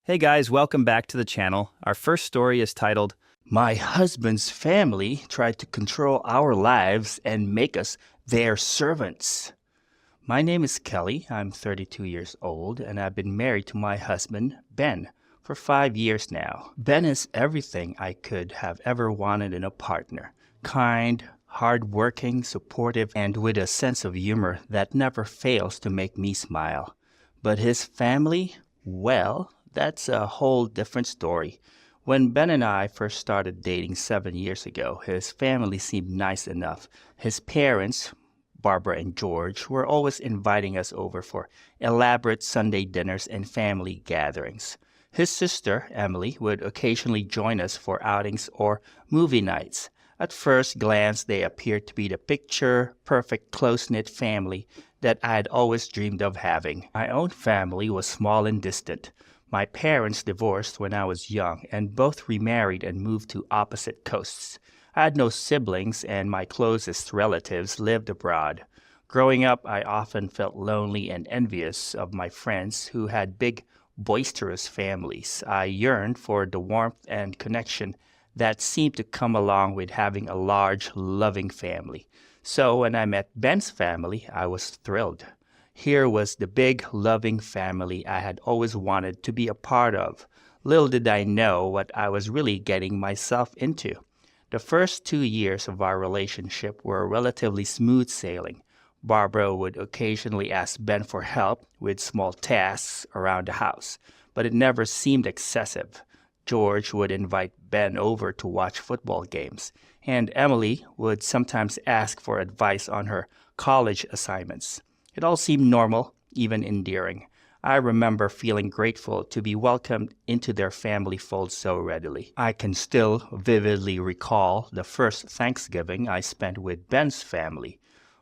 Hey guys, welcome back to the channel. Our first story is titled, "My Husband's Family Tried to Control Our Lives and Make Us Their Servants." My name is Kelly. I'm 32 years old and I've been married to my husband, Ben, for 5 years now. Ben is everything I could have ever wanted in a partner. Kind, hardworking, supportive, and with a sense of humor that never fails to make me smile. But his family, well, that's a whole different story. When Ben and I first started dating 7 years ago, his family seemed nice enough. His parents, Barbara and George, were always inviting us over for elaborate Sunday dinners and family gatherings. His sister, Emily, would occasionally join us for outings or movie nights. At first glance, they appeared to be the picture-perfect close-knit family that I had always dreamed of having. My own family was small and distant. My parents divorced when I was young and both remarried and moved to opposite coasts. I had no siblings and my closest relatives lived abroad. Growing up, I often felt lonely and envious of my friends who had big, boisterous families. I yearned for the warmth and connection that seemed to come along with having a large, loving family. So when I met Ben's family, I was thrilled. Here was the big, loving family I had always wanted to be a part of. Little did I know what I was really getting myself into. The first 2 years of our relationship were relatively smooth sailing. Barbara would occasionally ask Ben for help with small tasks around the house, but it never seemed excessive. George would invite Ben over to watch football games, and Emily would sometimes ask for advice on her college assignments. It all seemed normal, even endearing. I remember feeling grateful to be welcomed into their family fold so readily. I can still vividly recall the first Thanksgiving I spent with Ben's family.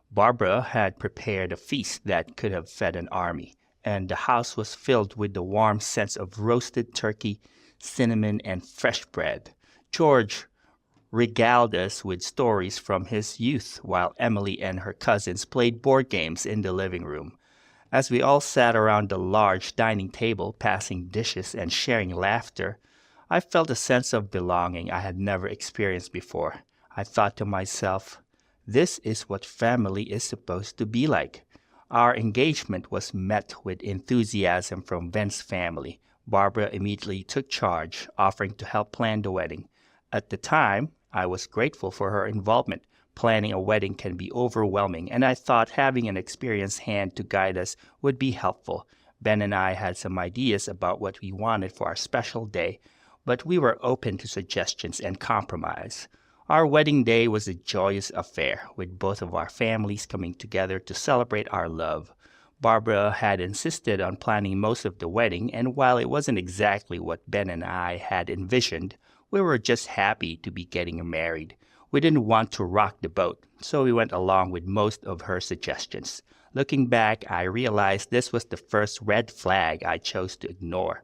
Barbara had prepared a feast that could have fed an army, and the house was filled with the warm sense of roasted turkey, cinnamon, and fresh bread. George regaled us with stories from his youth while Emily and her cousins played board games in the living room. As we all sat around the large dining table, passing dishes and sharing laughter, I felt a sense of belonging I had never experienced before. I thought to myself, this is what family is supposed to be like. Our engagement was met with enthusiasm from Ben's family. Barbara immediately took charge, offering to help plan the wedding. At the time, I was grateful for her involvement. Planning a wedding can be overwhelming, and I thought having an experienced hand to guide us would be helpful. Ben and I had some ideas about what we wanted for our special day, but we were open to suggestions and compromise. Our wedding day was a joyous affair, with both of our families coming together to celebrate our love. Barbara had insisted on planning most of the wedding, and while it wasn't exactly what Ben and I had envisioned, we were just happy to be getting married. We didn't want to rock the boat, so we went along with most of her suggestions. Looking back, I realized this was the first red flag I chose to ignore.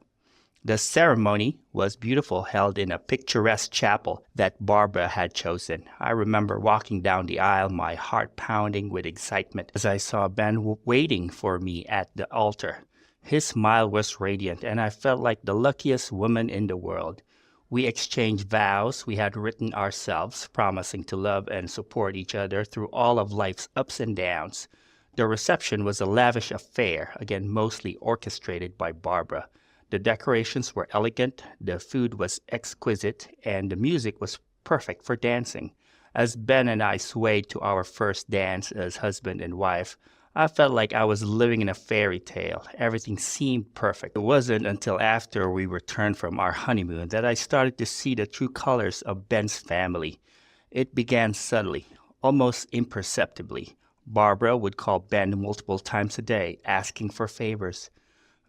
The ceremony was beautiful, held in a picturesque chapel that Barbara had chosen. I remember walking down the aisle, my heart pounding with excitement as I saw Ben waiting for me at the altar. His smile was radiant, and I felt like the luckiest woman in the world. We exchanged vows we had written ourselves, promising to love and support each other through all of life's ups and downs. The reception was a lavish affair, again mostly orchestrated by Barbara. The decorations were elegant, the food was exquisite, and the music was perfect for dancing. As Ben and I swayed to our first dance as husband and wife, I felt like I was living in a fairy tale. Everything seemed perfect. It wasn't until after we returned from our honeymoon that I started to see the true colors of Ben's family. It began subtly, almost imperceptibly. Barbara would call Ben multiple times a day, asking for favors.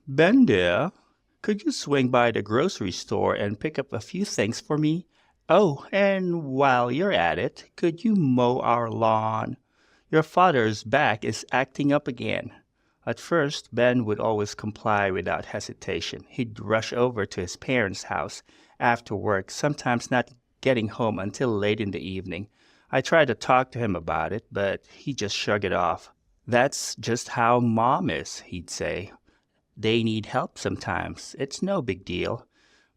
"Ben, dear, could you swing by the grocery store and pick up a few things for me? Oh, and while you're at it, could you mow our lawn? Your father's back is acting up again." At first, Ben would always comply without hesitation. He'd rush over to his parents' house after work, sometimes not getting home until late in the evening. I tried to talk to him about it, but he just shrugged it off. "That's just how Mom is," he'd say. They need help sometimes. It's no big deal.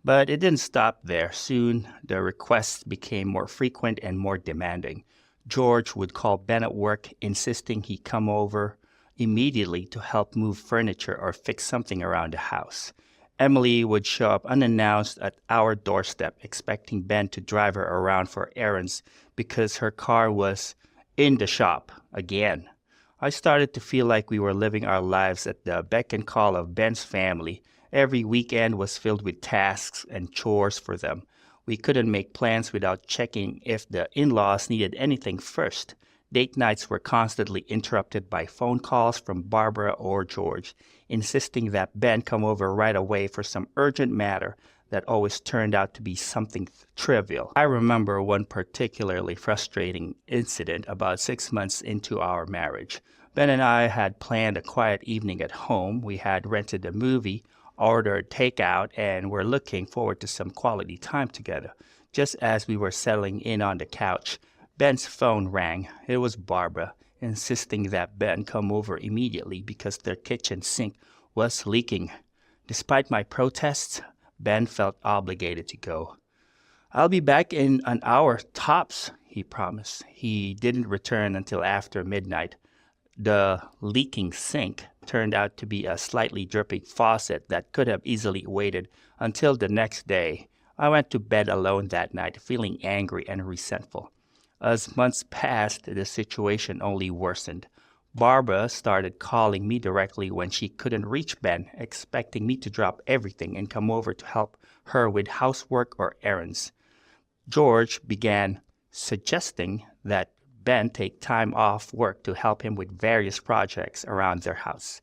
But it didn't stop there. Soon, the requests became more frequent and more demanding. George would call Ben at work, insisting he come over immediately to help move furniture or fix something around the house. Emily would show up unannounced at our doorstep, expecting Ben to drive her around for errands because her car was in the shop again. I started to feel like we were living our lives at the beck and call of Ben's family. Every weekend was filled with tasks and chores for them. We couldn't make plans without checking if the in-laws needed anything first. Date nights were constantly interrupted by phone calls from Barbara or George, insisting that Ben come over right away for some urgent matter that always turned out to be something trivial. I remember one particularly frustrating incident about 6 months into our marriage. Ben and I had planned a quiet evening at home. We had rented a movie, ordered takeout, and were looking forward to some quality time together. Just as we were settling in on the couch, Ben's phone rang. It was Barbara, insisting that Ben come over immediately because their kitchen sink was leaking. Despite my protests, Ben felt obligated to go. "I'll be back in an hour tops," he promised. He didn't return until after midnight. The leaking sink turned out to be a slightly dripping faucet that could have easily waited until the next day. I went to bed alone that night, feeling angry and resentful. As months passed, the situation only worsened. Barbara started calling me directly when she couldn't reach Ben, expecting me to drop everything and come over to help her with housework or errands. George began suggesting that Ben take time off work to help him with various projects around their house.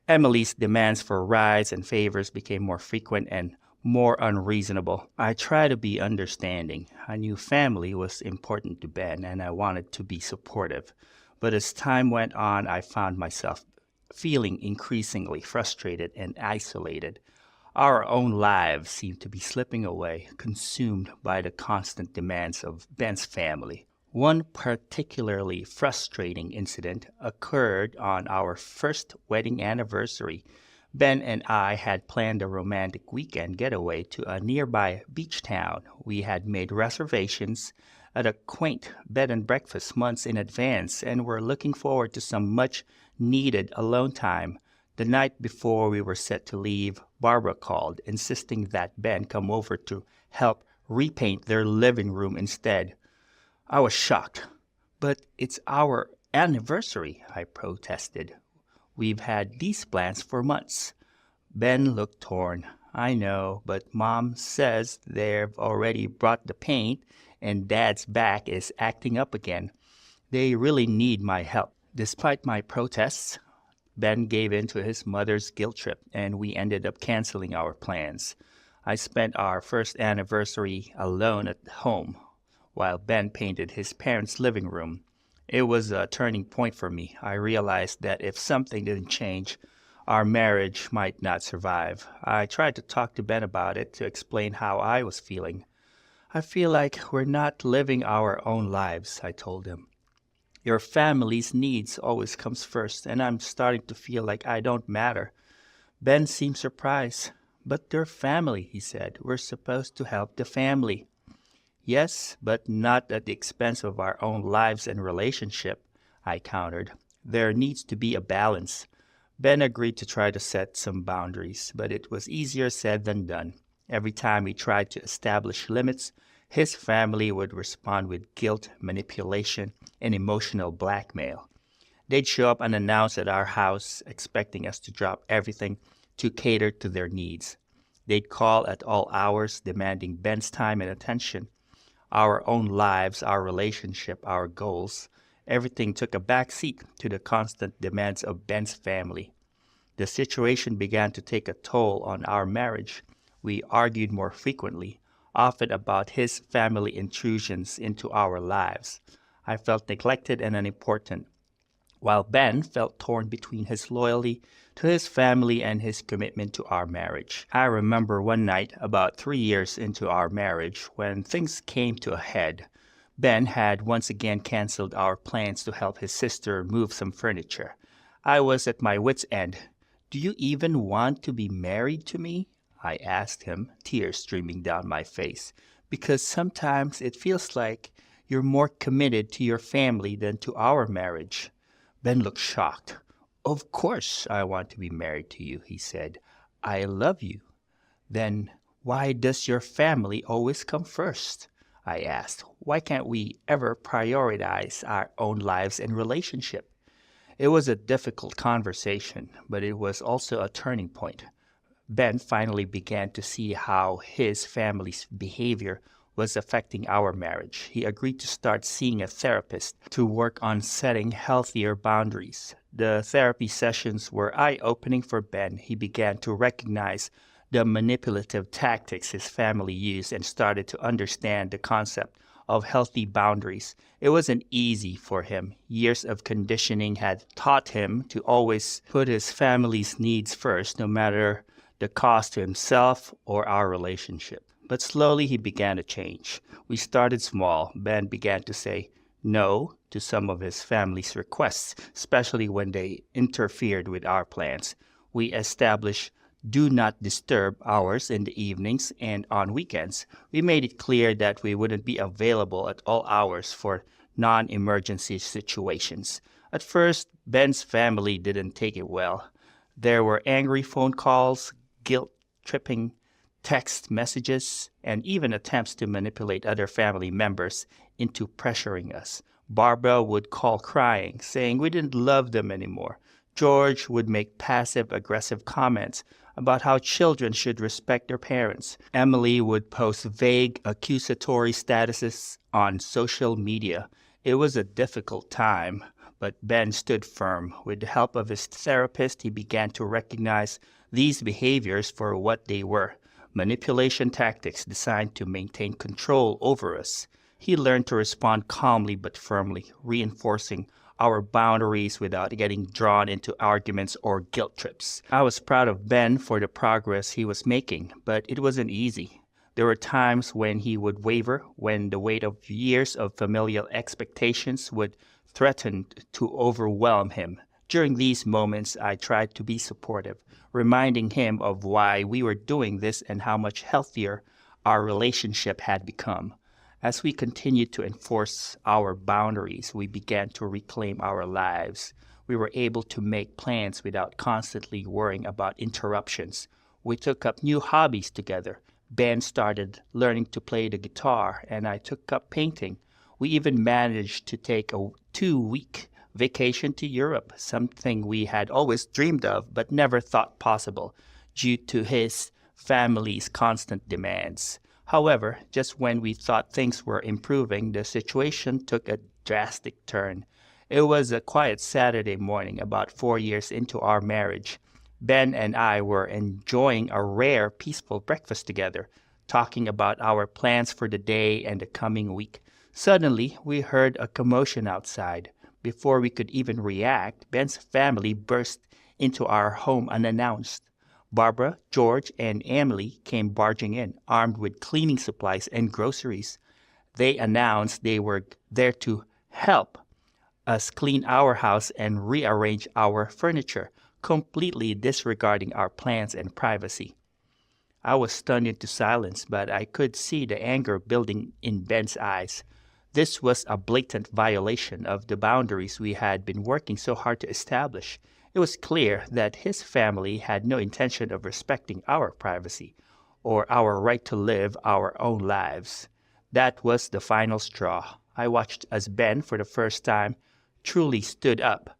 Emily's demands for rides and favors became more frequent and more unreasonable. I tried to be understanding. I knew family was important to Ben and I wanted to be supportive. But as time went on, I found myself feeling increasingly frustrated and isolated. Our own lives seemed to be slipping away, consumed by the constant demands of Ben's family. One particularly frustrating incident occurred on our first wedding anniversary. Ben and I had planned a romantic weekend getaway to a nearby beach town. We had made reservations at a quaint bed and breakfast months in advance and were looking forward to some much needed alone time. The night before we were set to leave, Barbara called, insisting that Ben come over to help repaint their living room instead. I was shocked. "But it's our anniversary," I protested. "We've had these plans for months." Ben looked torn. "I know, but Mom says they've already brought the paint and Dad's back is acting up again. They really need my help." Despite my protests, Ben gave in to his mother's guilt trip and we ended up canceling our plans. I spent our first anniversary alone at home while Ben painted his parents' living room. It was a turning point for me. I realized that if something didn't change, our marriage might not survive. I tried to talk to Ben about it to explain how I was feeling. "I feel like we're not living our own lives," I told him. "Your family's needs always comes first, and I'm starting to feel like I don't matter." Ben seemed surprised. "But they're family," he said. "We're supposed to help the family." "Yes, but not at the expense of our own lives and relationship," I countered. "There needs to be a balance." Ben agreed to try to set some boundaries, but it was easier said than done. Every time we tried to establish limits, his family would respond with guilt, manipulation, and emotional blackmail. They'd show up unannounced at our house, expecting us to drop everything to cater to their needs. They'd call at all hours, demanding Ben's time and attention. Our own lives, our relationship, our goals, everything took a back seat to the constant demands of Ben's family. The situation began to take a toll on our marriage. We argued more frequently, often about his family intrusions into our lives. I felt neglected and unimportant, while Ben felt torn between his loyalty to his family and his commitment to our marriage. I remember one night, about 3 years into our marriage, when things came to a head. Ben had once again canceled our plans to help his sister move some furniture. I was at my wit's end. Do you even want to be married to me? I asked him, tears streaming down my face, because sometimes it feels like you're more committed to your family than to our marriage. Ben looked shocked. Of course I want to be married to you, he said. I love you. Then why does your family always come first? I asked. Why can't we ever prioritize our own lives and relationship? It was a difficult conversation, but it was also a turning point. Ben finally began to see how his family's behavior was affecting our marriage. He agreed to start seeing a therapist to work on setting healthier boundaries. The therapy sessions were eye-opening for Ben. He began to recognize the manipulative tactics his family used and started to understand the concept of healthy boundaries. It wasn't easy for him. Years of conditioning had taught him to always put his family's needs first, no matter the cost to himself or our relationship. But slowly he began to change. We started small. Ben began to say no to some of his family's requests, especially when they interfered with our plans. We established do not disturb hours in the evenings and on weekends. We made it clear that we wouldn't be available at all hours for non-emergency situations. At first, Ben's family didn't take it well. There were angry phone calls, guilt-tripping text messages, and even attempts to manipulate other family members into pressuring us. Barbara would call crying, saying we didn't love them anymore. George would make passive-aggressive comments about how children should respect their parents. Emily would post vague accusatory statuses on social media. It was a difficult time, but Ben stood firm. With the help of his therapist, he began to recognize these behaviors for what they were: manipulation tactics designed to maintain control over us. He learned to respond calmly but firmly, reinforcing our boundaries without getting drawn into arguments or guilt trips. I was proud of Ben for the progress he was making, but it wasn't easy. There were times when he would waver, when the weight of years of familial expectations would threaten to overwhelm him. During these moments, I tried to be supportive, reminding him of why we were doing this and how much healthier our relationship had become. As we continued to enforce our boundaries, we began to reclaim our lives. We were able to make plans without constantly worrying about interruptions. We took up new hobbies together. Ben started learning to play the guitar, and I took up painting. We even managed to take a 2-week vacation to Europe, something we had always dreamed of but never thought possible due to his family's constant demands. However, just when we thought things were improving, the situation took a drastic turn. It was a quiet Saturday morning about 4 years into our marriage. Ben and I were enjoying a rare, peaceful breakfast together, talking about our plans for the day and the coming week. Suddenly, we heard a commotion outside. Before we could even react, Ben's family burst into our home unannounced. Barbara, George, and Emily came barging in, armed with cleaning supplies and groceries. They announced they were there to help us clean our house and rearrange our furniture, completely disregarding our plans and privacy. I was stunned into silence, but I could see the anger building in Ben's eyes. This was a blatant violation of the boundaries we had been working so hard to establish. It was clear that his family had no intention of respecting our privacy or our right to live our own lives. That was the final straw. I watched as Ben, for the first time, truly stood up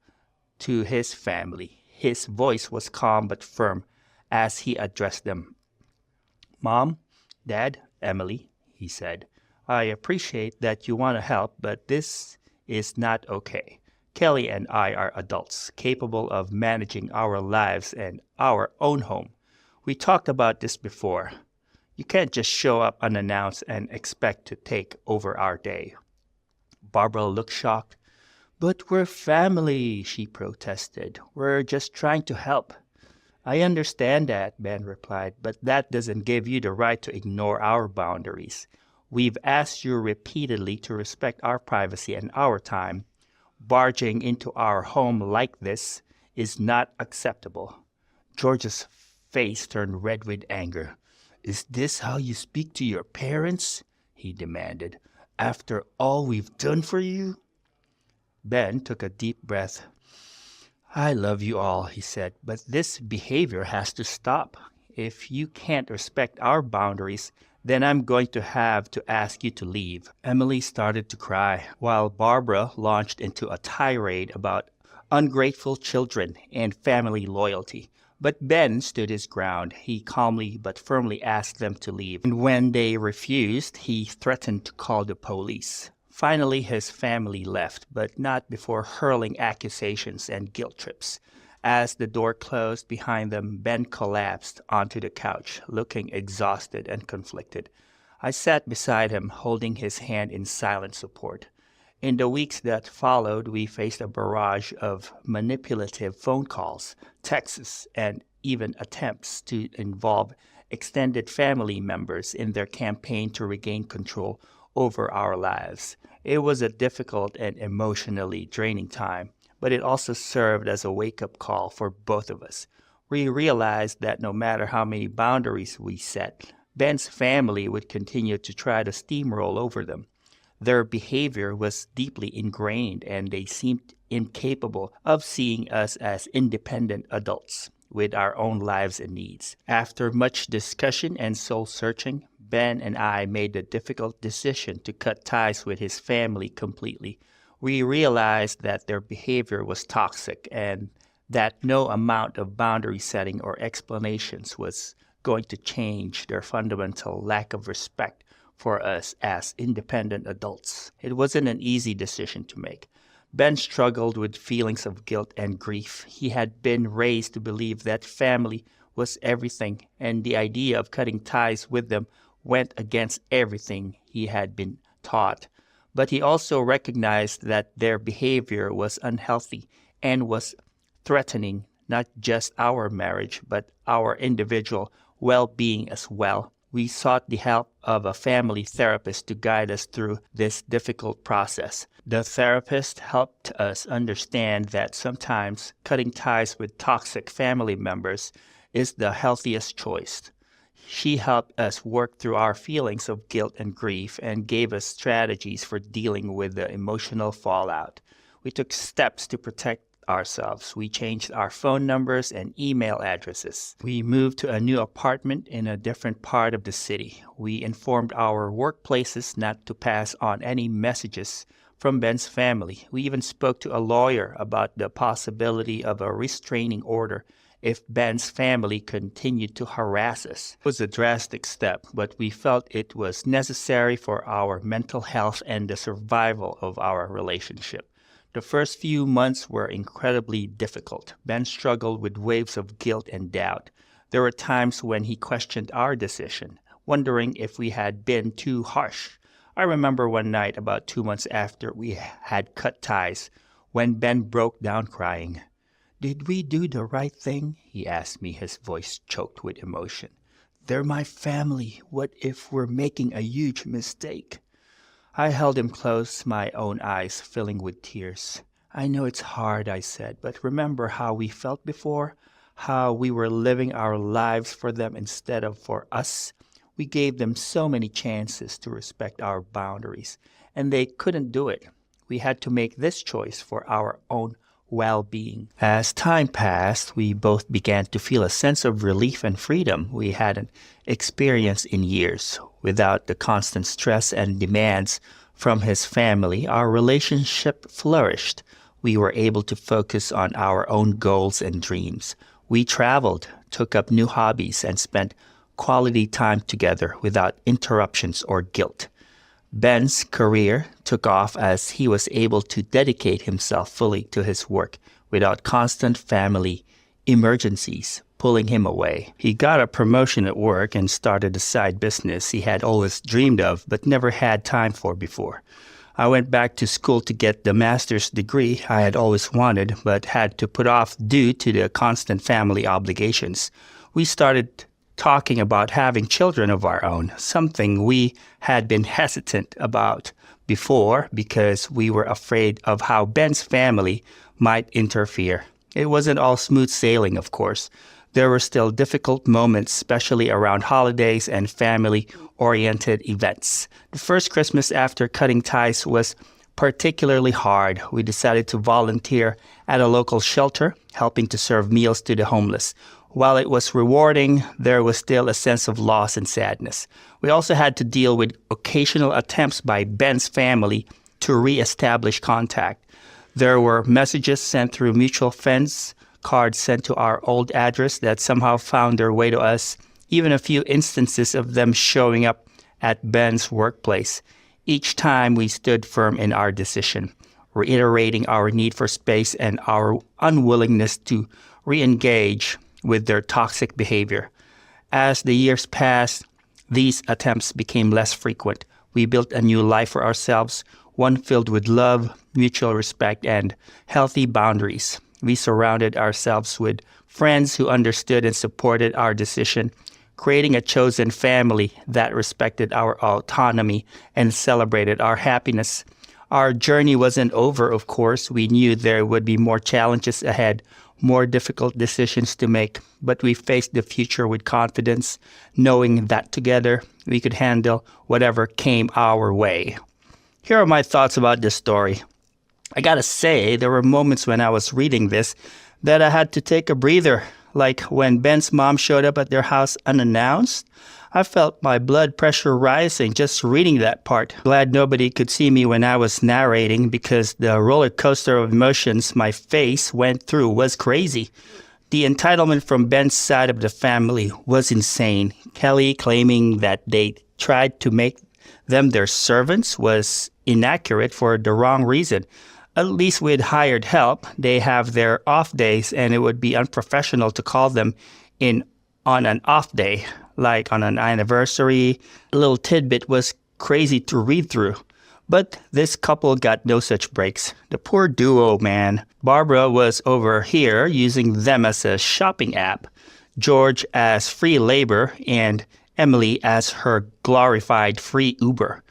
to his family. His voice was calm but firm as he addressed them. "Mom, Dad, Emily," he said, "I appreciate that you want to help, but this is not okay. Kelly and I are adults, capable of managing our lives and our own home. We talked about this before. You can't just show up unannounced and expect to take over our day." Barbara looked shocked. "But we're family," she protested. "We're just trying to help." "I understand that," Ben replied, "but that doesn't give you the right to ignore our boundaries. We've asked you repeatedly to respect our privacy and our time. Barging into our home like this is not acceptable. George's face turned red with anger. "Is this how you speak to your parents?" he demanded. "After all we've done for you?" Ben took a deep breath. "I love you all," he said, "but this behavior has to stop. If you can't respect our boundaries, then I'm going to have to ask you to leave." Emily started to cry, while Barbara launched into a tirade about ungrateful children and family loyalty. But Ben stood his ground. He calmly but firmly asked them to leave, and when they refused, he threatened to call the police. Finally, his family left, but not before hurling accusations and guilt trips. As the door closed behind them, Ben collapsed onto the couch, looking exhausted and conflicted. I sat beside him, holding his hand in silent support. In the weeks that followed, we faced a barrage of manipulative phone calls, texts, and even attempts to involve extended family members in their campaign to regain control over our lives. It was a difficult and emotionally draining time, but it also served as a wake-up call for both of us. We realized that no matter how many boundaries we set, Ben's family would continue to try to steamroll over them. Their behavior was deeply ingrained, and they seemed incapable of seeing us as independent adults with our own lives and needs. After much discussion and soul-searching, Ben and I made the difficult decision to cut ties with his family completely. We realized that their behavior was toxic and that no amount of boundary setting or explanations was going to change their fundamental lack of respect for us as independent adults. It wasn't an easy decision to make. Ben struggled with feelings of guilt and grief. He had been raised to believe that family was everything, and the idea of cutting ties with them went against everything he had been taught. But he also recognized that their behavior was unhealthy and was threatening not just our marriage, but our individual well-being as well. We sought the help of a family therapist to guide us through this difficult process. The therapist helped us understand that sometimes cutting ties with toxic family members is the healthiest choice. She helped us work through our feelings of guilt and grief and gave us strategies for dealing with the emotional fallout. We took steps to protect ourselves. We changed our phone numbers and email addresses. We moved to a new apartment in a different part of the city. We informed our workplaces not to pass on any messages from Ben's family. We even spoke to a lawyer about the possibility of a restraining order if Ben's family continued to harass us. It was a drastic step, but we felt it was necessary for our mental health and the survival of our relationship. The first few months were incredibly difficult. Ben struggled with waves of guilt and doubt. There were times when he questioned our decision, wondering if we had been too harsh. I remember one night about 2 months after we had cut ties, when Ben broke down crying. "Did we do the right thing?" he asked me, his voice choked with emotion. "They're my family. What if we're making a huge mistake?" I held him close, my own eyes filling with tears. "I know it's hard," I said, "but remember how we felt before? How we were living our lives for them instead of for us? We gave them so many chances to respect our boundaries, and they couldn't do it. We had to make this choice for our own well-being." As time passed, we both began to feel a sense of relief and freedom we hadn't experienced in years. Without the constant stress and demands from his family, our relationship flourished. We were able to focus on our own goals and dreams. We traveled, took up new hobbies, and spent quality time together without interruptions or guilt. Ben's career took off as he was able to dedicate himself fully to his work without constant family emergencies pulling him away. He got a promotion at work and started a side business he had always dreamed of but never had time for before. I went back to school to get the master's degree I had always wanted but had to put off due to the constant family obligations. We started talking about having children of our own, something we had been hesitant about before because we were afraid of how Ben's family might interfere. It wasn't all smooth sailing, of course. There were still difficult moments, especially around holidays and family-oriented events. The first Christmas after cutting ties was particularly hard. We decided to volunteer at a local shelter, helping to serve meals to the homeless. While it was rewarding, there was still a sense of loss and sadness. We also had to deal with occasional attempts by Ben's family to re-establish contact. There were messages sent through mutual friends, cards sent to our old address that somehow found their way to us, even a few instances of them showing up at Ben's workplace. Each time we stood firm in our decision, reiterating our need for space and our unwillingness to re-engage with their toxic behavior. As the years passed, these attempts became less frequent. We built a new life for ourselves, one filled with love, mutual respect, and healthy boundaries. We surrounded ourselves with friends who understood and supported our decision, creating a chosen family that respected our autonomy and celebrated our happiness. Our journey wasn't over, of course. We knew there would be more challenges ahead, more difficult decisions to make, but we faced the future with confidence, knowing that together we could handle whatever came our way. Here are my thoughts about this story. I gotta say, there were moments when I was reading this that I had to take a breather, like when Ben's mom showed up at their house unannounced. I felt my blood pressure rising just reading that part. Glad nobody could see me when I was narrating because the roller coaster of emotions my face went through was crazy. The entitlement from Ben's side of the family was insane. Kelly claiming that they tried to make them their servants was inaccurate for the wrong reason. At least we'd hired help. They have their off days, and it would be unprofessional to call them in on an off day, like on an anniversary. A little tidbit was crazy to read through. But this couple got no such breaks. The poor duo, man. Barbara was over here using them as a shopping app, George as free labor, and Emily as her glorified free Uber.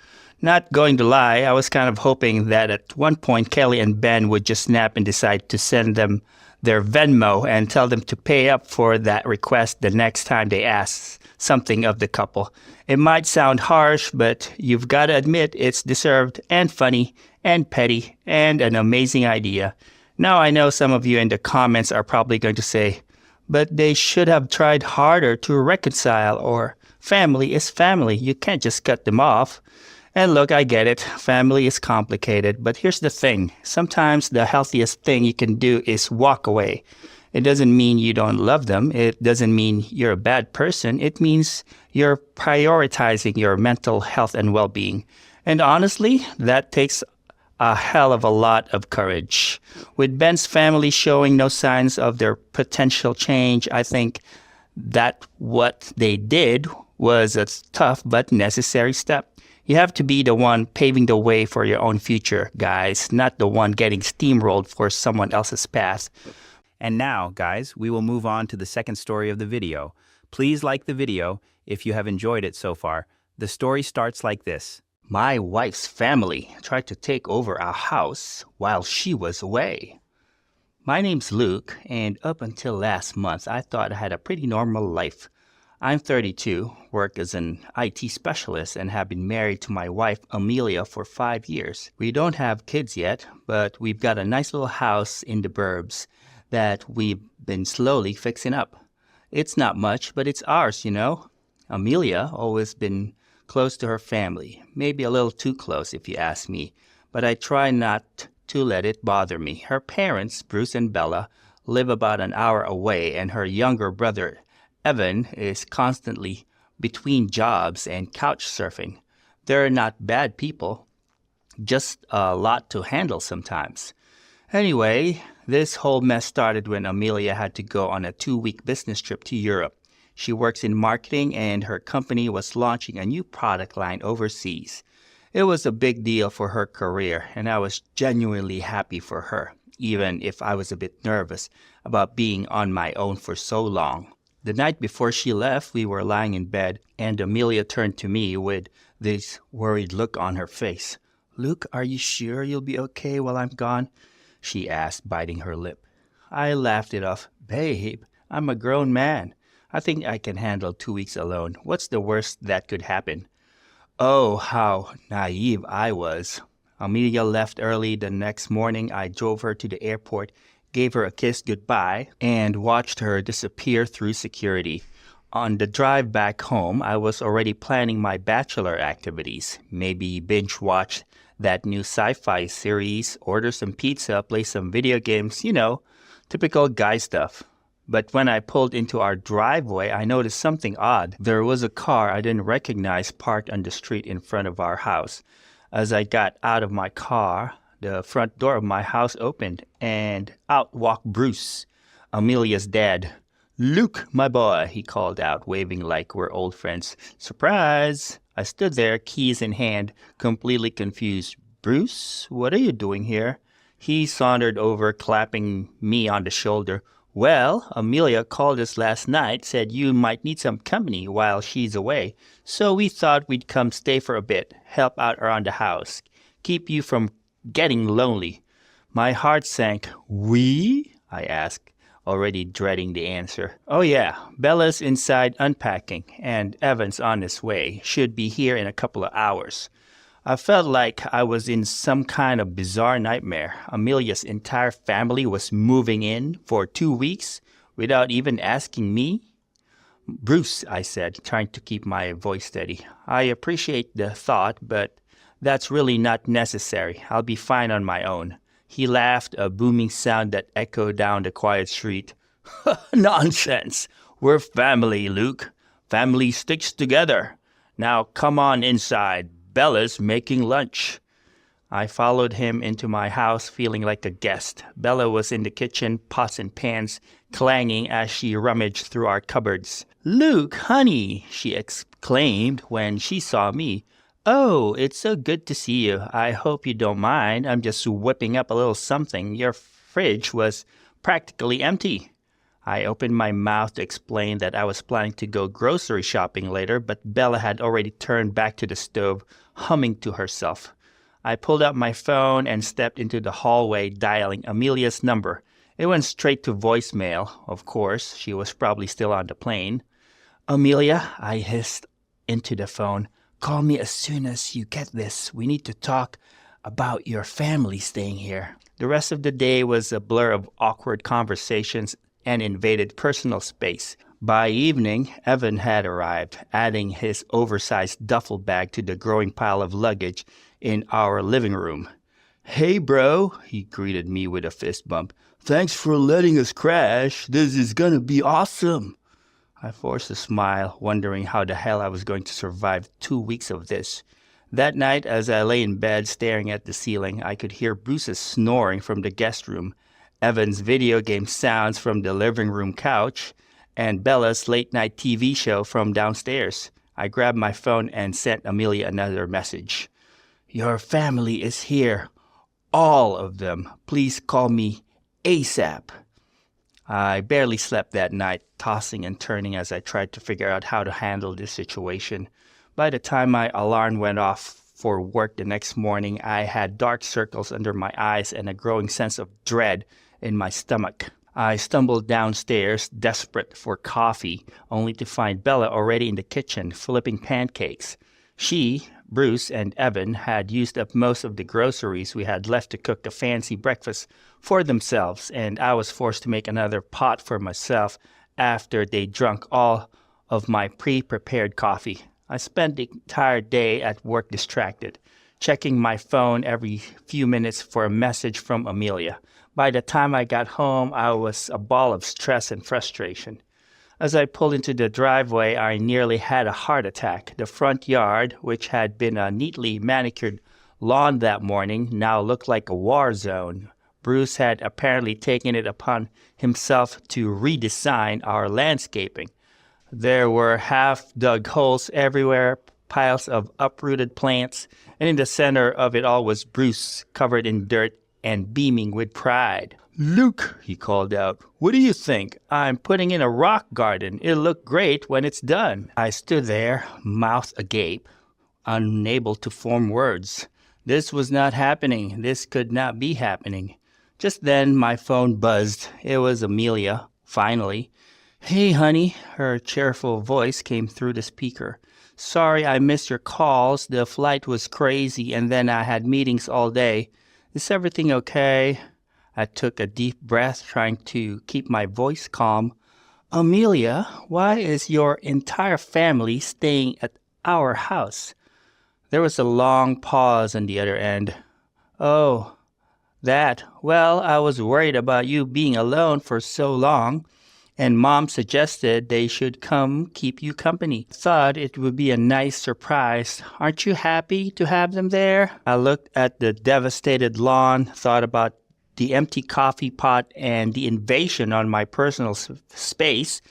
Not going to lie, I was kind of hoping that at one point Kelly and Ben would just snap and decide to send them their Venmo and tell them to pay up for that request the next time they ask something of the couple. It might sound harsh, but you've got to admit it's deserved and funny and petty and an amazing idea. Now I know some of you in the comments are probably going to say, but they should have tried harder to reconcile, or family is family. You can't just cut them off. And look, I get it. Family is complicated. But here's the thing. Sometimes the healthiest thing you can do is walk away. It doesn't mean you don't love them. It doesn't mean you're a bad person. It means you're prioritizing your mental health and well-being. And honestly, that takes a hell of a lot of courage. With Ben's family showing no signs of their potential change, I think that what they did was a tough but necessary step. You have to be the one paving the way for your own future, guys, not the one getting steamrolled for someone else's path. And now, guys, we will move on to the second story of the video. Please like the video if you have enjoyed it so far. The story starts like this. My wife's family tried to take over our house while she was away. My name's Luke, and up until last month, I thought I had a pretty normal life. I'm 32, work as an IT specialist, and have been married to my wife, Amelia, for 5 years. We don't have kids yet, but we've got a nice little house in the burbs that we've been slowly fixing up. It's not much, but it's ours, you know. Amelia always been close to her family, maybe a little too close if you ask me, but I try not to let it bother me. Her parents, Bruce and Bella, live about an hour away, and her younger brother, Evan, is constantly between jobs and couch surfing. They're not bad people, just a lot to handle sometimes. Anyway, this whole mess started when Amelia had to go on a 2-week business trip to Europe. She works in marketing, and her company was launching a new product line overseas. It was a big deal for her career, and I was genuinely happy for her, even if I was a bit nervous about being on my own for so long. The night before she left, we were lying in bed, and Amelia turned to me with this worried look on her face. "Luke, are you sure you'll be okay while I'm gone?" she asked, biting her lip. I laughed it off. "Babe, I'm a grown man. I think I can handle 2 weeks alone. What's the worst that could happen? Oh, how naive I was. Amelia left early the next morning. I drove her to the airport, gave her a kiss goodbye, and watched her disappear through security. On the drive back home, I was already planning my bachelor activities. Maybe binge watch that new sci-fi series, order some pizza, play some video games, typical guy stuff. But when I pulled into our driveway, I noticed something odd. There was a car I didn't recognize parked on the street in front of our house. As I got out of my car, the front door of my house opened, and out walked Bruce, Amelia's dad. "Luke, my boy," he called out, waving like we're old friends. "Surprise!" I stood there, keys in hand, completely confused. "Bruce, what are you doing here?" He sauntered over, clapping me on the shoulder. "Well, Amelia called us last night, said you might need some company while she's away, so we thought we'd come stay for a bit, help out around the house, keep you from getting lonely." My heart sank. "We?" I asked, already dreading the answer. "Oh yeah, Bella's inside unpacking, and Evan's on his way. Should be here in a couple of hours." I felt like I was in some kind of bizarre nightmare. Amelia's entire family was moving in for 2 weeks without even asking me. "Bruce," I said, trying to keep my voice steady, "I appreciate the thought, but that's really not necessary. I'll be fine on my own." He laughed, a booming sound that echoed down the quiet street. "Nonsense. We're family, Luke. Family sticks together. Now come on inside. Bella's making lunch." I followed him into my house feeling like a guest. Bella was in the kitchen, pots and pans clanging as she rummaged through our cupboards. "Luke, honey," she exclaimed when she saw me. "Oh, it's so good to see you. I hope you don't mind. I'm just whipping up a little something. Your fridge was practically empty." I opened my mouth to explain that I was planning to go grocery shopping later, but Bella had already turned back to the stove, humming to herself. I pulled out my phone and stepped into the hallway, dialing Amelia's number. It went straight to voicemail, of course. She was probably still on the plane. "Amelia," I hissed into the phone, "call me as soon as you get this. We need to talk about your family staying here." The rest of the day was a blur of awkward conversations and invaded personal space. By evening, Evan had arrived, adding his oversized duffel bag to the growing pile of luggage in our living room. "Hey, bro," he greeted me with a fist bump. "Thanks for letting us crash. This is gonna be awesome." I forced a smile, wondering how the hell I was going to survive 2 weeks of this. That night, as I lay in bed staring at the ceiling, I could hear Bruce's snoring from the guest room, Evan's video game sounds from the living room couch, and Bella's late-night TV show from downstairs. I grabbed my phone and sent Amelia another message. "Your family is here. All of them. Please call me ASAP." I barely slept that night, tossing and turning as I tried to figure out how to handle this situation. By the time my alarm went off for work the next morning, I had dark circles under my eyes and a growing sense of dread in my stomach. I stumbled downstairs, desperate for coffee, only to find Bella already in the kitchen, flipping pancakes. She, Bruce, and Evan had used up most of the groceries we had left to cook a fancy breakfast for themselves, and I was forced to make another pot for myself after they drunk all of my pre-prepared coffee. I spent the entire day at work distracted, checking my phone every few minutes for a message from Amelia. By the time I got home, I was a ball of stress and frustration. As I pulled into the driveway, I nearly had a heart attack. The front yard, which had been a neatly manicured lawn that morning, now looked like a war zone. Bruce had apparently taken it upon himself to redesign our landscaping. There were half-dug holes everywhere, piles of uprooted plants, and in the center of it all was Bruce, covered in dirt and beaming with pride. "Luke," he called out, "what do you think? I'm putting in a rock garden. It'll look great when it's done." I stood there, mouth agape, unable to form words. This was not happening. This could not be happening. Just then, my phone buzzed. It was Amelia, finally. Hey, honey, her cheerful voice came through the speaker. Sorry I missed your calls. The flight was crazy and then I had meetings all day. Is everything okay? I took a deep breath, trying to keep my voice calm. Amelia, why is your entire family staying at our house? There was a long pause on the other end. Oh, well, I was worried about you being alone for so long, and Mom suggested they should come keep you company. Thought it would be a nice surprise. Aren't you happy to have them there? I looked at the devastated lawn, thought about the empty coffee pot and the invasion on my personal space,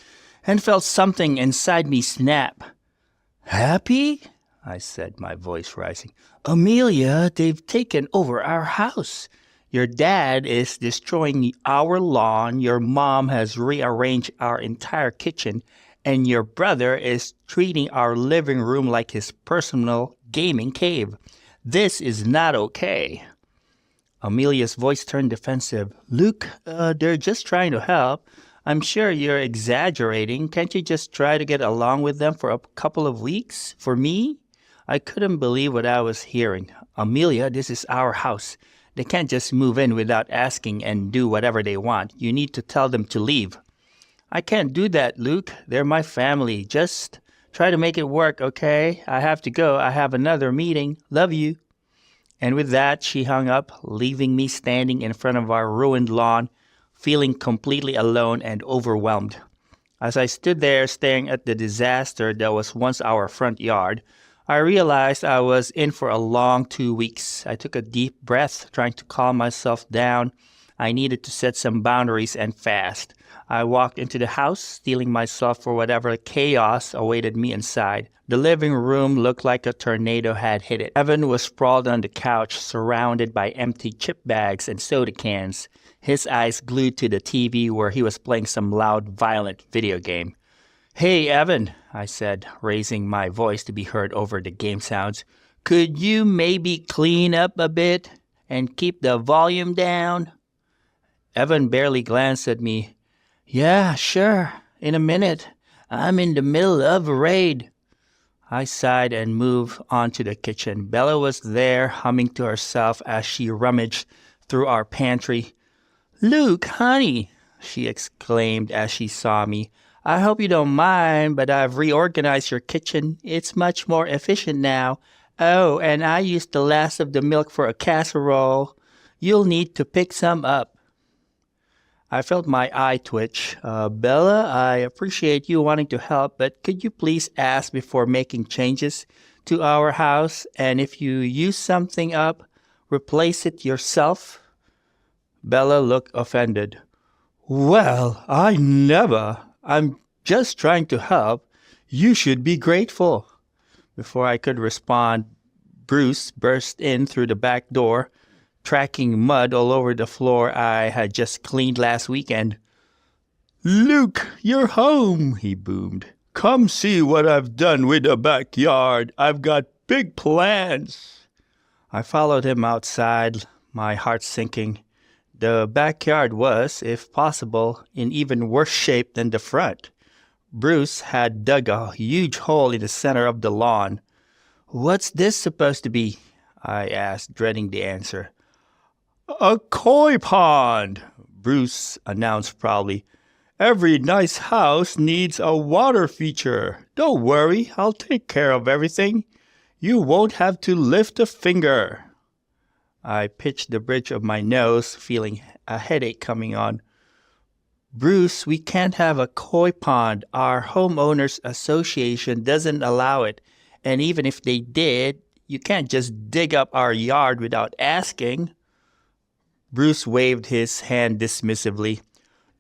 and felt something inside me snap. Happy? I said, my voice rising. Amelia, they've taken over our house. Your dad is destroying our lawn, your mom has rearranged our entire kitchen, and your brother is treating our living room like his personal gaming cave. This is not okay. Amelia's voice turned defensive. Luke, they're just trying to help. I'm sure you're exaggerating. Can't you just try to get along with them for a couple of weeks? For me? I couldn't believe what I was hearing. Amelia, this is our house. They can't just move in without asking and do whatever they want. You need to tell them to leave. I can't do that, Luke. They're my family. Just try to make it work, okay? I have to go. I have another meeting. Love you. And with that, she hung up, leaving me standing in front of our ruined lawn, feeling completely alone and overwhelmed. As I stood there staring at the disaster that was once our front yard, I realized I was in for a long 2 weeks. I took a deep breath, trying to calm myself down. I needed to set some boundaries and fast. I walked into the house, steeling myself for whatever chaos awaited me inside. The living room looked like a tornado had hit it. Evan was sprawled on the couch, surrounded by empty chip bags and soda cans, his eyes glued to the TV where he was playing some loud, violent video game. Hey, Evan, I said, raising my voice to be heard over the game sounds. Could you maybe clean up a bit and keep the volume down? Evan barely glanced at me. Yeah, sure. In a minute. I'm in the middle of a raid. I sighed and moved on to the kitchen. Bella was there, humming to herself as she rummaged through our pantry. Luke, honey, she exclaimed as she saw me. I hope you don't mind, but I've reorganized your kitchen. It's much more efficient now. Oh, and I used the last of the milk for a casserole. You'll need to pick some up. I felt my eye twitch. Bella, I appreciate you wanting to help, but could you please ask before making changes to our house? And if you use something up, replace it yourself? Bella looked offended. Well, I never. I'm just trying to help. You should be grateful. Before I could respond, Bruce burst in through the back door, tracking mud all over the floor I had just cleaned last weekend. Luke, you're home, he boomed. Come see what I've done with the backyard. I've got big plans. I followed him outside, my heart sinking. The backyard was, if possible, in even worse shape than the front. Bruce had dug a huge hole in the center of the lawn. What's this supposed to be? I asked, dreading the answer. A koi pond, Bruce announced proudly. Every nice house needs a water feature. Don't worry, I'll take care of everything. You won't have to lift a finger. I pitched the bridge of my nose, feeling a headache coming on. Bruce, we can't have a koi pond. Our homeowners association doesn't allow it. And even if they did, you can't just dig up our yard without asking. Bruce waved his hand dismissively.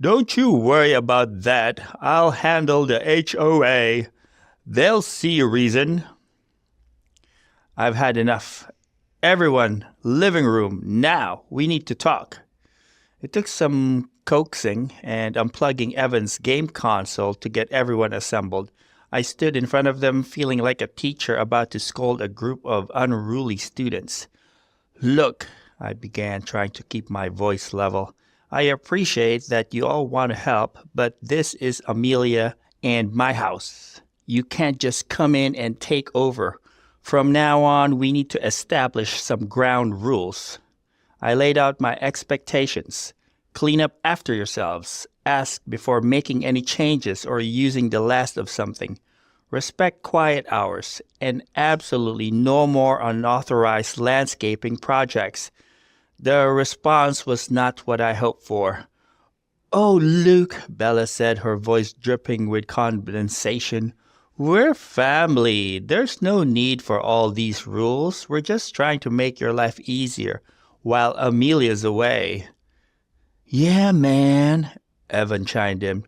Don't you worry about that. I'll handle the HOA. They'll see reason. I've had enough. Everyone, living room, now. We need to talk. It took some coaxing and unplugging Evan's game console to get everyone assembled. I stood in front of them feeling like a teacher about to scold a group of unruly students. Look, I began, trying to keep my voice level. I appreciate that you all want to help, but this is Amelia and my house. You can't just come in and take over. From now on, we need to establish some ground rules. I laid out my expectations. Clean up after yourselves. Ask before making any changes or using the last of something. Respect quiet hours, and absolutely no more unauthorized landscaping projects. The response was not what I hoped for. "Oh, Luke," Bella said, her voice dripping with condensation. "We're family. There's no need for all these rules. We're just trying to make your life easier while Amelia's away." "Yeah, man," Evan chimed in.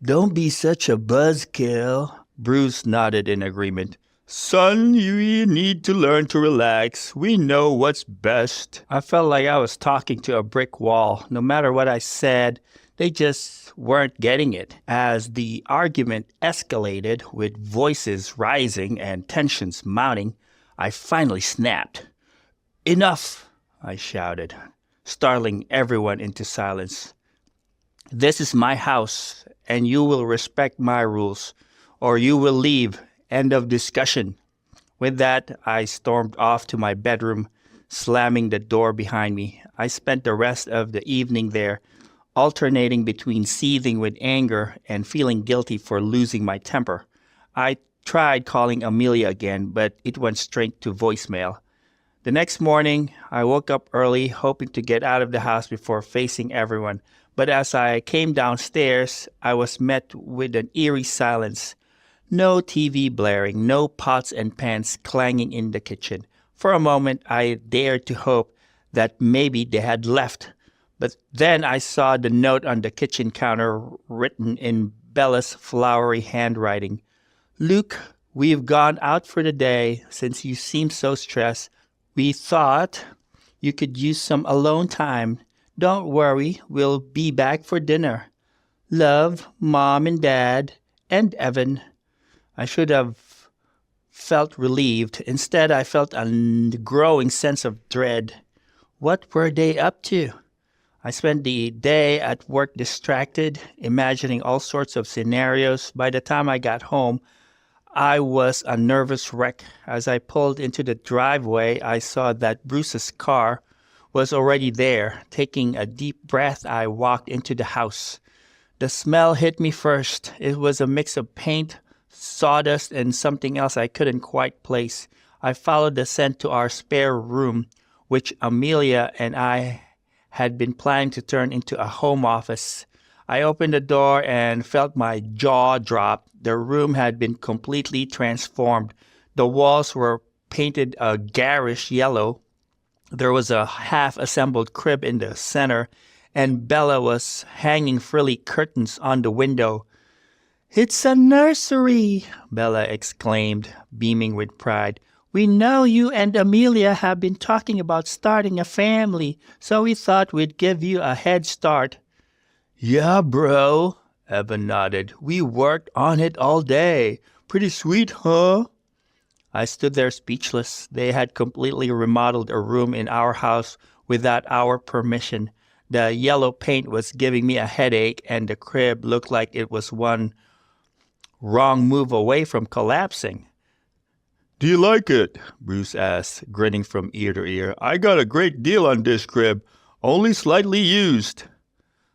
"Don't be such a buzzkill." Bruce nodded in agreement. "Son, you need to learn to relax. We know what's best." I felt like I was talking to a brick wall. No matter what I said, they just weren't getting it. As the argument escalated, with voices rising and tensions mounting, I finally snapped. "Enough!" I shouted, startling everyone into silence. "This is my house, and you will respect my rules, or you will leave. End of discussion." With that, I stormed off to my bedroom, slamming the door behind me. I spent the rest of the evening there, alternating between seething with anger and feeling guilty for losing my temper. I tried calling Amelia again, but it went straight to voicemail. The next morning, I woke up early, hoping to get out of the house before facing everyone. But as I came downstairs, I was met with an eerie silence. No TV blaring, no pots and pans clanging in the kitchen. For a moment, I dared to hope that maybe they had left. But then I saw the note on the kitchen counter written in Bella's flowery handwriting. "Luke, we've gone out for the day. Since you seem so stressed, we thought you could use some alone time. Don't worry, we'll be back for dinner. Love, Mom and Dad, and Evan." I should have felt relieved. Instead, I felt a growing sense of dread. What were they up to? I spent the day at work distracted, imagining all sorts of scenarios. By the time I got home, I was a nervous wreck. As I pulled into the driveway, I saw that Bruce's car was already there. Taking a deep breath, I walked into the house. The smell hit me first. It was a mix of paint, sawdust, and something else I couldn't quite place. I followed the scent to our spare room, which Amelia and I had been planning to turn into a home office. I opened the door and felt my jaw drop. The room had been completely transformed. The walls were painted a garish yellow. There was a half-assembled crib in the center, and Bella was hanging frilly curtains on the window. "It's a nursery," Bella exclaimed, beaming with pride. "We know you and Amelia have been talking about starting a family, so we thought we'd give you a head start." "Yeah, bro," Evan nodded. "We worked on it all day. Pretty sweet, huh?" I stood there speechless. They had completely remodeled a room in our house without our permission. The yellow paint was giving me a headache, and the crib looked like it was one wrong move away from collapsing. "Do you like it?" Bruce asked, grinning from ear to ear. "I got a great deal on this crib, only slightly used."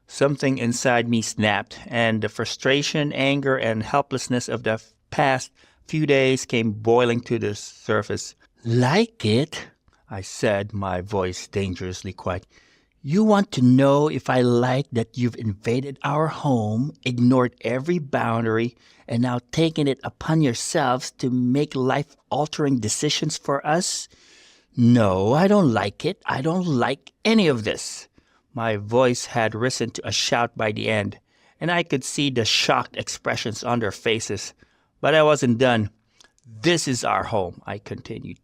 Something inside me snapped, and the frustration, anger, and helplessness of the past few days came boiling to the surface. "Like it?" I said, my voice dangerously quiet. "You want to know if I like that you've invaded our home, ignored every boundary, and now taken it upon yourselves to make life-altering decisions for us? No, I don't like it. I don't like any of this." My voice had risen to a shout by the end, and I could see the shocked expressions on their faces. But I wasn't done. "This is our home," I continued,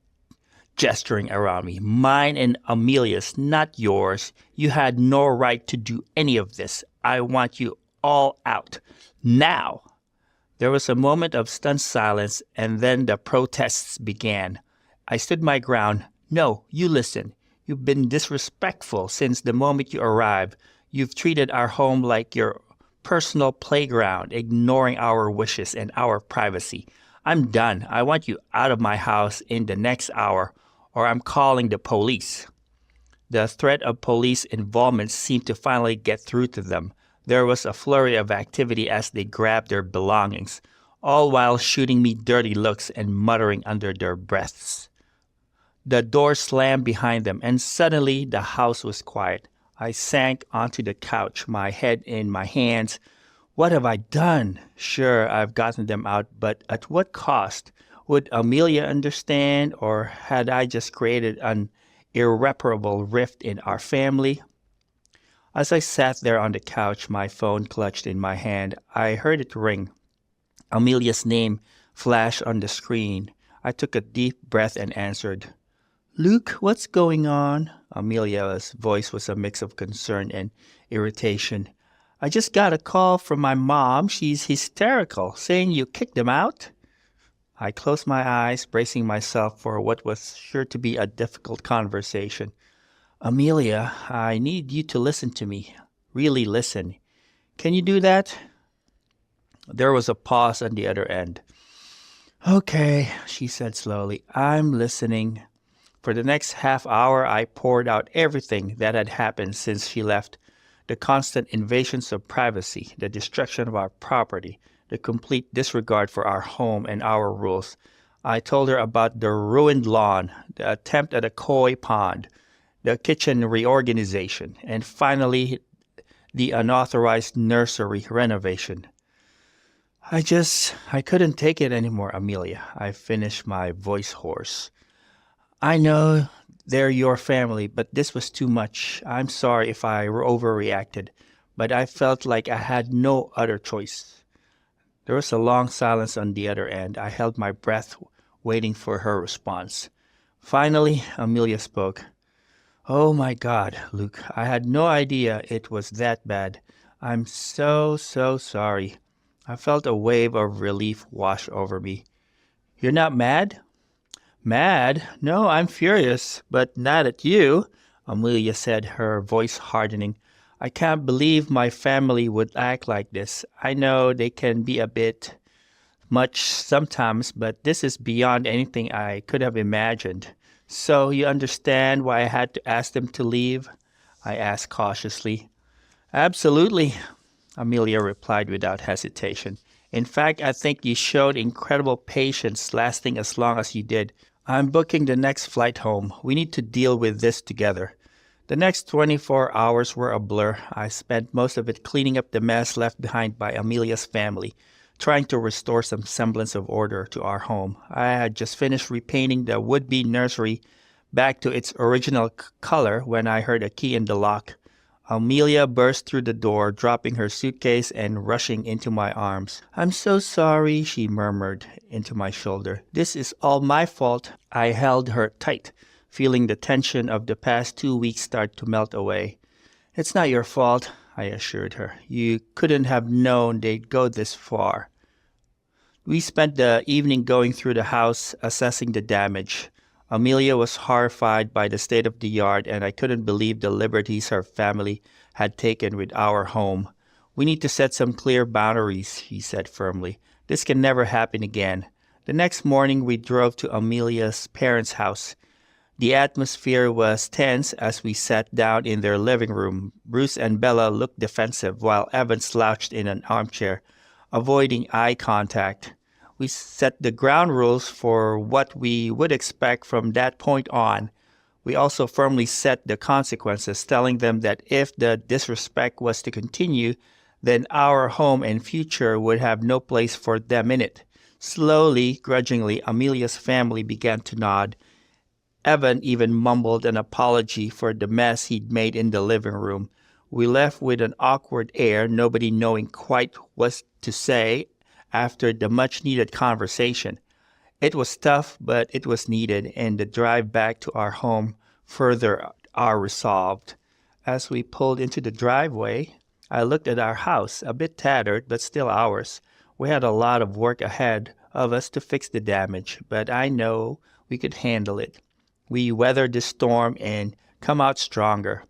gesturing around me. "Mine and Amelia's, not yours. You had no right to do any of this. I want you all out. Now." There was a moment of stunned silence, and then the protests began. I stood my ground. "No, you listen. You've been disrespectful since the moment you arrived. You've treated our home like your personal playground, ignoring our wishes and our privacy. I'm done. I want you out of my house in the next hour, or I'm calling the police." The threat of police involvement seemed to finally get through to them. There was a flurry of activity as they grabbed their belongings, all while shooting me dirty looks and muttering under their breaths. The door slammed behind them, and suddenly the house was quiet. I sank onto the couch, my head in my hands. What have I done? Sure, I've gotten them out, but at what cost? Would Amelia understand, or had I just created an irreparable rift in our family? As I sat there on the couch, my phone clutched in my hand, I heard it ring. Amelia's name flashed on the screen. I took a deep breath and answered. "Luke, what's going on?" Amelia's voice was a mix of concern and irritation. "I just got a call from my mom. She's hysterical, saying you kicked them out." I closed my eyes, bracing myself for what was sure to be a difficult conversation. "Amelia, I need you to listen to me. Really listen. Can you do that?" There was a pause on the other end. "Okay," she said slowly. "I'm listening." For the next half hour, I poured out everything that had happened since she left. The constant invasions of privacy, the destruction of our property, the complete disregard for our home and our rules. I told her about the ruined lawn, the attempt at a koi pond, the kitchen reorganization, and finally the unauthorized nursery renovation. I couldn't take it anymore, Amelia. I finished, my voice hoarse. "I know they're your family, but this was too much. I'm sorry if I overreacted, but I felt like I had no other choice." There was a long silence on the other end. I held my breath, waiting for her response. Finally, Amelia spoke. "Oh my God, Luke, I had no idea it was that bad. I'm so sorry." I felt a wave of relief wash over me. "You're not mad?" "Mad? No, I'm furious, but not at you," Amelia said, her voice hardening. "I can't believe my family would act like this. I know they can be a bit much sometimes, but this is beyond anything I could have imagined. So you understand why I had to ask them to leave?" I asked cautiously. "Absolutely," Amelia replied without hesitation. "In fact, I think you showed incredible patience lasting as long as you did. I'm booking the next flight home. We need to deal with this together." The next 24 hours were a blur. I spent most of it cleaning up the mess left behind by Amelia's family, trying to restore some semblance of order to our home. I had just finished repainting the would-be nursery back to its original color when I heard a key in the lock. Amelia burst through the door, dropping her suitcase and rushing into my arms. "I'm so sorry," she murmured into my shoulder. "This is all my fault." I held her tight, feeling the tension of the past 2 weeks start to melt away. "It's not your fault," I assured her. "You couldn't have known they'd go this far." We spent the evening going through the house, assessing the damage. Amelia was horrified by the state of the yard, and I couldn't believe the liberties her family had taken with our home. "We need to set some clear boundaries," she said firmly. "This can never happen again." The next morning, we drove to Amelia's parents' house. The atmosphere was tense as we sat down in their living room. Bruce and Bella looked defensive, while Evan slouched in an armchair, avoiding eye contact. We set the ground rules for what we would expect from that point on. We also firmly set the consequences, telling them that if the disrespect was to continue, then our home and future would have no place for them in it. Slowly, grudgingly, Amelia's family began to nod. Evan even mumbled an apology for the mess he'd made in the living room. We left with an awkward air, nobody knowing quite what to say after the much-needed conversation. It was tough, but it was needed, and the drive back to our home furthered our resolve. As we pulled into the driveway, I looked at our house, a bit tattered, but still ours. We had a lot of work ahead of us to fix the damage, but I know we could handle it. We weathered the storm and come out stronger.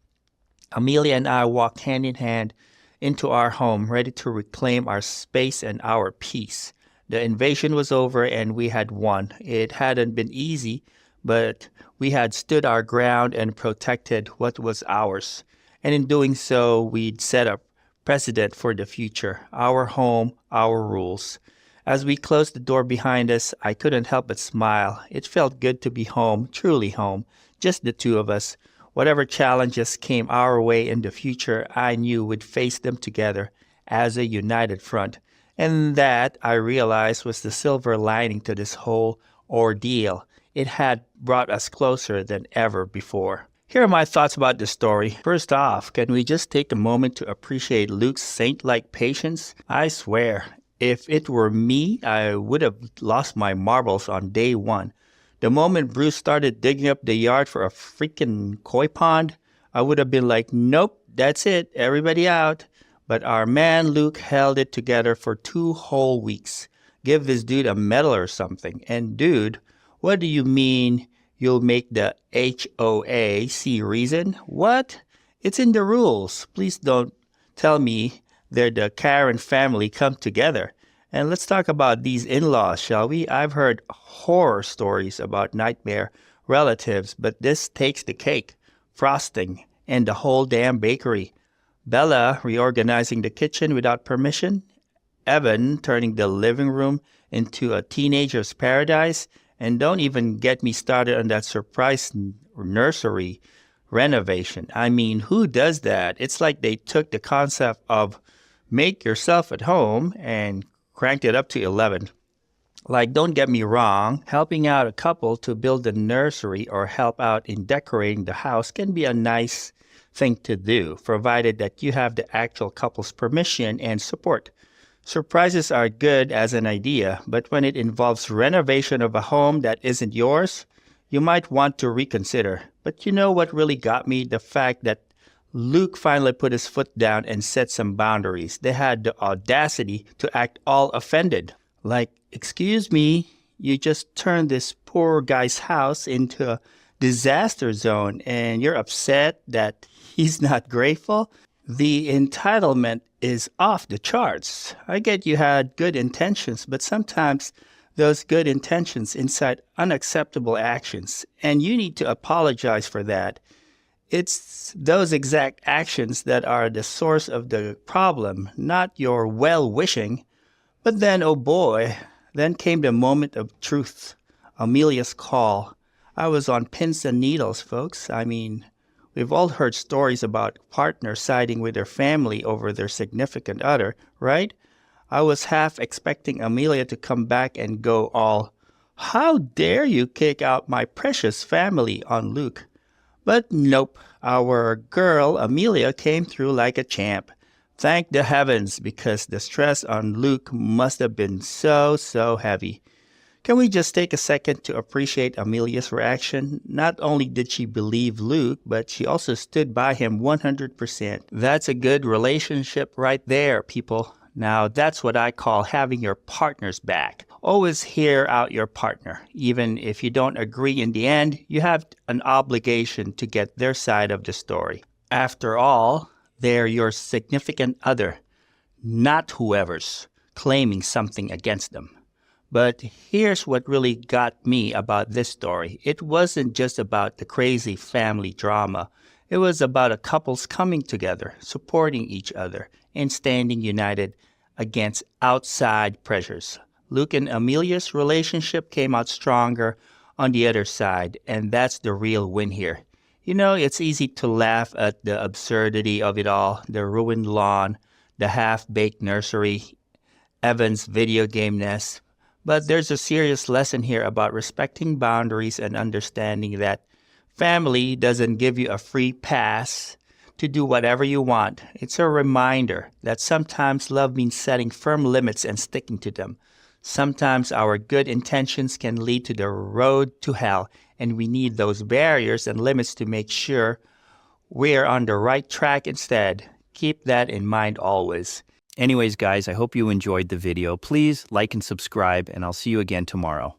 Amelia and I walked hand in hand into our home, ready to reclaim our space and our peace. The invasion was over and we had won. It hadn't been easy, but we had stood our ground and protected what was ours. And in doing so, we'd set a precedent for the future. Our home, our rules. As we closed the door behind us, I couldn't help but smile. It felt good to be home, truly home, just the two of us. Whatever challenges came our way in the future, I knew we'd face them together as a united front. And that, I realized, was the silver lining to this whole ordeal. It had brought us closer than ever before. Here are my thoughts about this story. First off, can we just take a moment to appreciate Luke's saint-like patience? I swear, if it were me, I would have lost my marbles on day one. The moment Bruce started digging up the yard for a freaking koi pond, I would have been like, nope, that's it, everybody out. But our man Luke held it together for 2 whole weeks. Give this dude a medal or something. And dude, what do you mean you'll make the HOA see reason? What? It's in the rules. Please don't tell me they're the Karen family come together. And let's talk about these in-laws, shall we? I've heard horror stories about nightmare relatives, but this takes the cake. Frosting and the whole damn bakery. Bella reorganizing the kitchen without permission. Evan turning the living room into a teenager's paradise. And don't even get me started on that surprise nursery renovation. I mean, who does that? It's like they took the concept of make yourself at home and cranked it up to 11. Like, don't get me wrong, helping out a couple to build a nursery or help out in decorating the house can be a nice thing to do, provided that you have the actual couple's permission and support. Surprises are good as an idea, but when it involves renovation of a home that isn't yours, you might want to reconsider. But you know what really got me? The fact that Luke finally put his foot down and set some boundaries. They had the audacity to act all offended. Like, excuse me, you just turned this poor guy's house into a disaster zone and you're upset that he's not grateful? The entitlement is off the charts. I get you had good intentions, but sometimes those good intentions incite unacceptable actions, and you need to apologize for that. It's those exact actions that are the source of the problem, not your well-wishing. But then, oh boy, then came the moment of truth. Amelia's call. I was on pins and needles, folks. I mean, we've all heard stories about partners siding with their family over their significant other, right? I was half expecting Amelia to come back and go all, "How dare you kick out my precious family," on Luke. But nope, our girl Amelia came through like a champ. Thank the heavens, because the stress on Luke must have been so heavy. Can we just take a second to appreciate Amelia's reaction? Not only did she believe Luke, but she also stood by him 100%. That's a good relationship right there, people. Now, that's what I call having your partner's back. Always hear out your partner. Even if you don't agree in the end, you have an obligation to get their side of the story. After all, they're your significant other, not whoever's claiming something against them. But here's what really got me about this story. It wasn't just about the crazy family drama. It was about a couple's coming together, supporting each other, and standing united against outside pressures. Luke and Amelia's relationship came out stronger on the other side, and that's the real win here. You know, it's easy to laugh at the absurdity of it all, the ruined lawn, the half-baked nursery, Evan's video game nest. But there's a serious lesson here about respecting boundaries and understanding that family doesn't give you a free pass to do whatever you want. It's a reminder that sometimes love means setting firm limits and sticking to them. Sometimes our good intentions can lead to the road to hell, and we need those barriers and limits to make sure we're on the right track instead. Keep that in mind always. Anyways, guys, I hope you enjoyed the video. Please like and subscribe, and I'll see you again tomorrow.